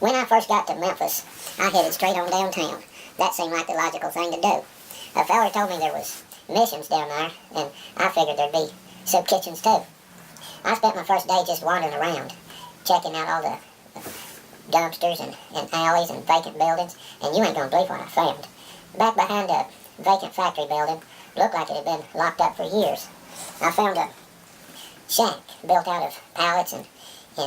When I first got to Memphis, I headed straight on downtown. That seemed like the logical thing to do. A fella told me there was missions down there, and I figured there'd be soup kitchens too. I spent my first day just wandering around, checking out all the dumpsters and alleys and vacant buildings, and you ain't gonna believe what I found. Back behind a vacant factory building, looked like it had been locked up for years. I found a shack built out of pallets and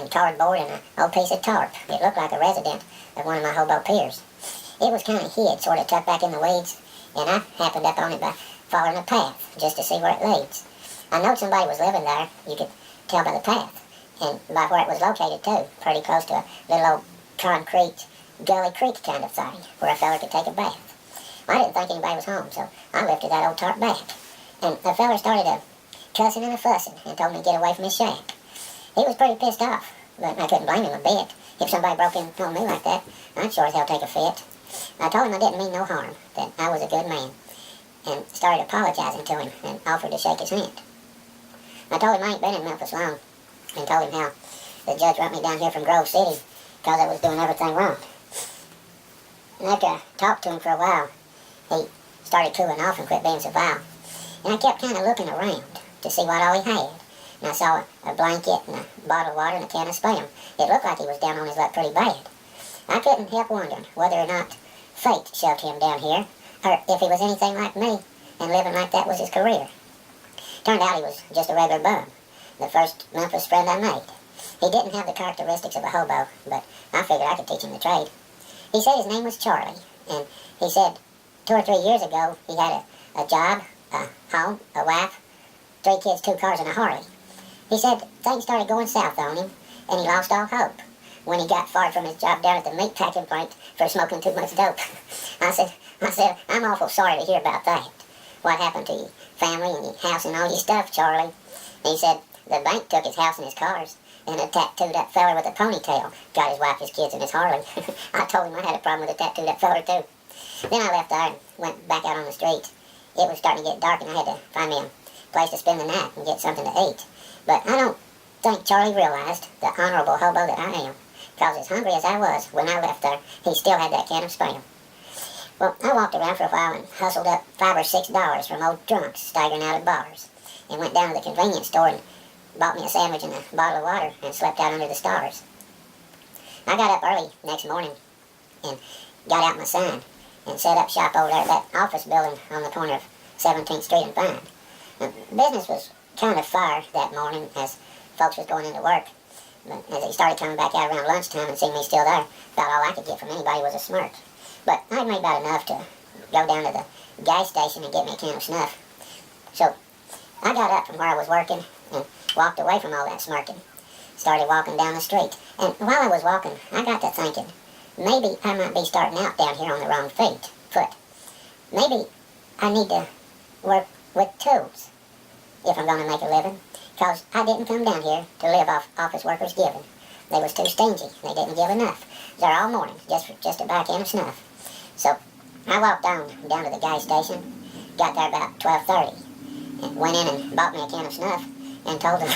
cardboard and an old piece of tarp. It looked like a resident of one of my hobo peers. It was kind of hid, sort of tucked back in the weeds, and I happened up on it by following a path just to see where it leads. I knowed somebody was living there. You could tell by the path, and by where it was located too, pretty close to a little old concrete gully creek kind of thing where a fella could take a bath. I didn't think anybody was home, so I lifted that old tarp back, and the fella started cussing and fussing and told me to get away from his shack. He was pretty pissed off, but I couldn't blame him a bit. If somebody broke in on me like that, I'd sure as hell take a fit. I told him I didn't mean no harm, that I was a good man, and started apologizing to him and offered to shake his hand. I told him I ain't been in Memphis long, and told him how the judge brought me down here from Grove City because I was doing everything wrong. And after I talked to him for a while, he started cooling off and quit being so vile. And I kept kind of looking around to see what all he had. And I saw a blanket and a bottle of water and a can of Spam. It looked like he was down on his luck pretty bad. I couldn't help wondering whether or not fate shoved him down here, or if he was anything like me, and living like that was his career. Turned out he was just a regular bum, the first Memphis friend I made. He didn't have the characteristics of a hobo, but I figured I could teach him the trade. He said his name was Charlie, and he said 2 or 3 years ago he had a job, a home, a wife, 3 kids, 2 cars, and a Harley. He said things started going south on him, and he lost all hope when he got fired from his job down at the meat packing plant for smoking too much dope. I said, I'm awful sorry to hear about that. What happened to your family and your house and all your stuff, Charlie? He said the bank took his house and his cars, and a tattooed-up feller with a ponytail got his wife, his kids, and his Harley. I told him I had a problem with a tattooed-up feller, too. Then I left there and went back out on the street. It was starting to get dark, and I had to find me a place to spend the night and get something to eat. But I don't think Charlie realized the honorable hobo that I am, because as hungry as I was when I left there, he still had that can of Spam. Well, I walked around for a while and hustled up $5 or $6 from old drunks staggering out of bars, and went down to the convenience store and bought me a sandwich and a bottle of water and slept out under the stars. I got up early next morning and got out my sign and set up shop over there at that office building on the corner of 17th Street and Vine. Business was kind of fire that morning as folks was going into work. But as they started coming back out around lunchtime and seeing me still there, about all I could get from anybody was a smirk. But I'd made about enough to go down to the gas station and get me a can of snuff. So I got up from where I was working and walked away from all that smirking. Started walking down the street. And while I was walking, I got to thinking, maybe I might be starting out down here on the wrong foot. Maybe I need to work with tools if I'm going to make a living. Because I didn't come down here to live off office workers' giving. They was too stingy. They didn't give enough. There all morning just to buy a can of snuff. So I walked down to the gas station, got there about 12:30, and went in and bought me a can of snuff, and told the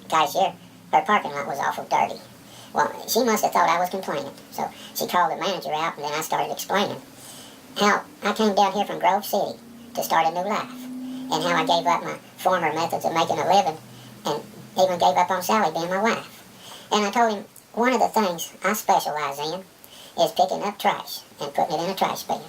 cashier her parking lot was awful dirty. Well, she must have thought I was complaining, so she called the manager out, and then I started explaining how I came down here from Grove City to start a new life, and how I gave up my former methods of making a living, and even gave up on Sally being my wife. And I told him one of the things I specialize in is picking up trash and putting it in a trash bin.